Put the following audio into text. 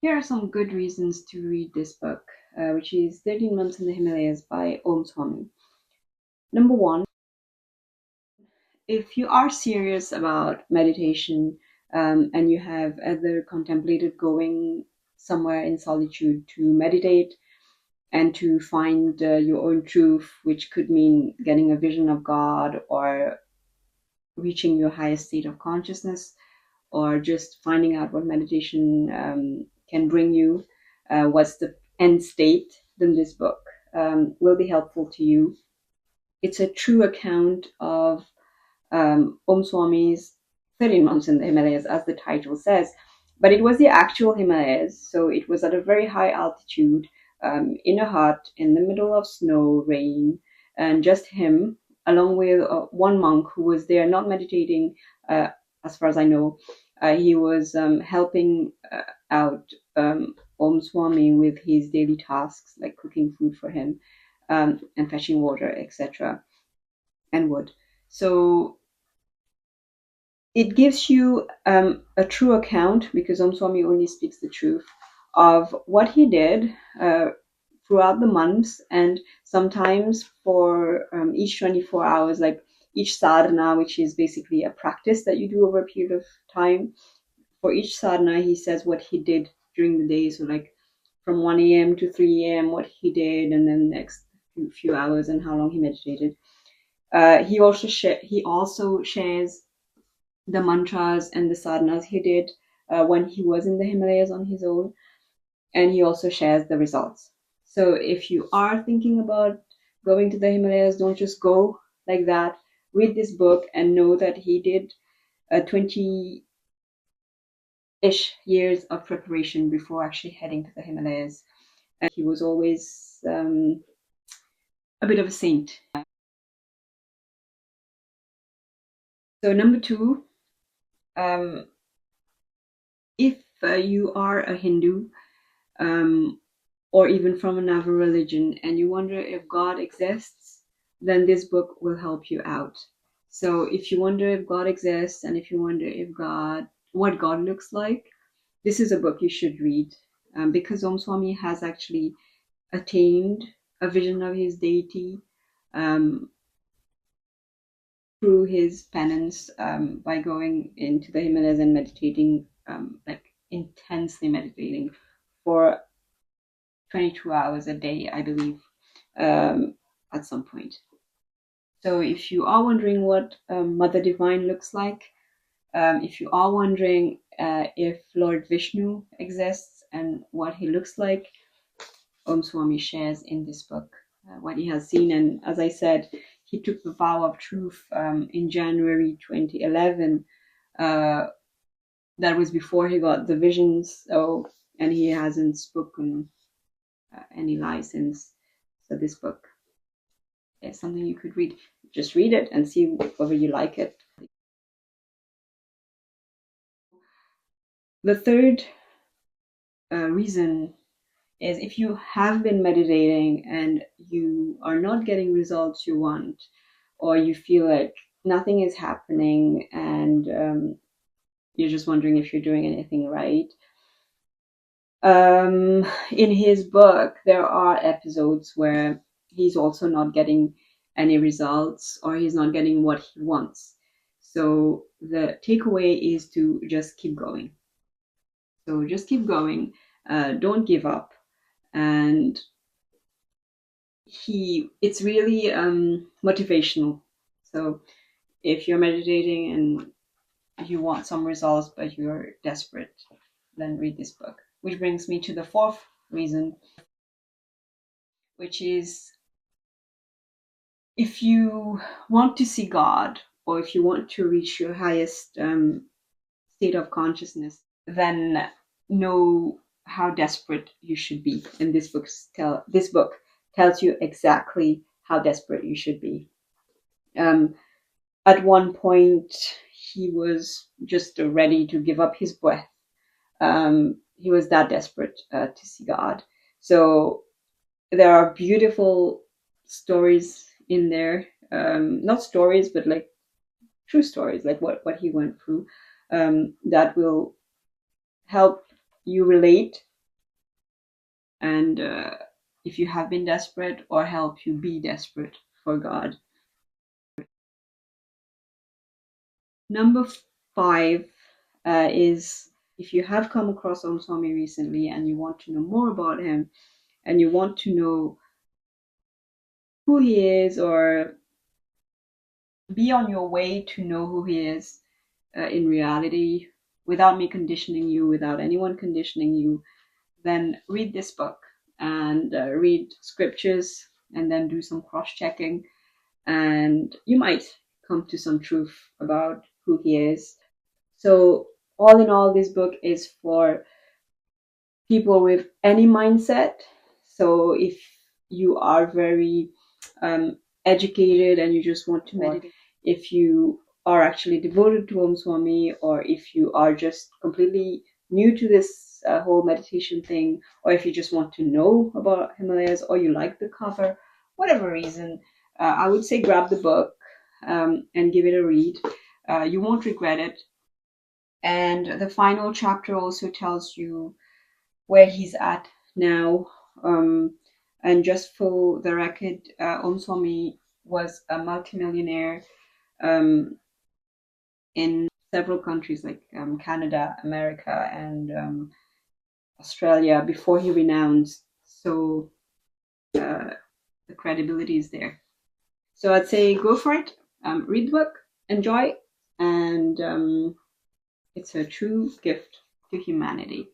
Here are some good reasons to read this book, which is 13 Months in the Himalayas by Om Swami. Number one, if you are serious about meditation and you have ever contemplated going somewhere in solitude to meditate and to find your own truth, which could mean getting a vision of God or reaching your highest state of consciousness, or just finding out what meditation can bring you, what's the end state, then this book will be helpful to you. It's a true account of Om Swami's 13 months in the Himalayas, as the title says. But it was the actual Himalayas, so it was at a very high altitude, in a hut, in the middle of snow, rain, and just him, along with one monk who was there, not meditating, as far as I know. He was helping out Om Swami with his daily tasks, like cooking food for him, and fetching water, etc., and wood. So it gives you a true account, because Om Swami only speaks the truth, of what he did throughout the months, and sometimes for each 24 hours, like each sadhana, which is basically a practice that you do over a period of time. For each sadhana, he says what he did during the day. So, like from 1 a.m. to 3 a.m., what he did, and then the next few hours and how long he meditated. He also shares the mantras and the sadhanas he did when he was in the Himalayas on his own, and he also shares the results. So if you are thinking about going to the Himalayas, don't just go like that. Read this book and know that he did 20-ish years of preparation before actually heading to the Himalayas. And he was always a bit of a saint. So number two, if you are a Hindu, or even from another religion, and you wonder if God exists, then this book will help you out. So if you wonder if God exists, and if you wonder what God looks like, this is a book you should read, because Om Swami has actually attained a vision of his deity um, through his penance, by going into the Himalayas and meditating, like intensely meditating for 22 hours a day, I believe, at some point. So if you are wondering what Mother Divine looks like, if you are wondering if Lord Vishnu exists and what he looks like, Om Swami shares in this book what he has seen. And as I said, he took the vow of truth in January 2011. That was before he got the visions, and he hasn't spoken any lies since. So this book is something you could read. Just read it and see whether you like it. The third reason is, if you have been meditating and you are not getting results you want, or you feel like nothing is happening, and you're just wondering if you're doing anything right. In his book, there are episodes where he's also not getting any results, or he's not getting what he wants. So the takeaway is to just keep going. So just keep going. Don't give up. And it's really motivational. So if you're meditating and you want some results, but you're desperate, then read this book. Which brings me to the fourth reason, which is, if you want to see God, or if you want to reach your highest state of consciousness, then know how desperate you should be. And this book tells you exactly how desperate you should be. At one point, he was just ready to give up his breath. He was that desperate to see God. So there are beautiful stories in there. Not stories, but like true stories, like what he went through, that will help you relate and if you have been desperate, or help you be desperate for God. Number 5 is, if you have come across Om Swami recently and you want to know more about him, and you want to know who he is, or be on your way to know who he is in reality, without me conditioning you, without anyone conditioning you, then read this book and read scriptures, and then do some cross-checking, and you might come to some truth about who he is. So all in all, this book is for people with any mindset. So if you are very educated and you just want to meditate, if you are actually devoted to Om Swami, or if you are just completely new to this whole meditation thing, or if you just want to know about Himalayas, or you like the cover, whatever reason, I would say grab the book and give it a read. You won't regret it. And the final chapter also tells you where he's at now. And just for the record, Om Swami was a multimillionaire in several countries like Canada, America, and Australia before he renounced. So the credibility is there. So I'd say go for it. Read the book, enjoy, and it's a true gift to humanity.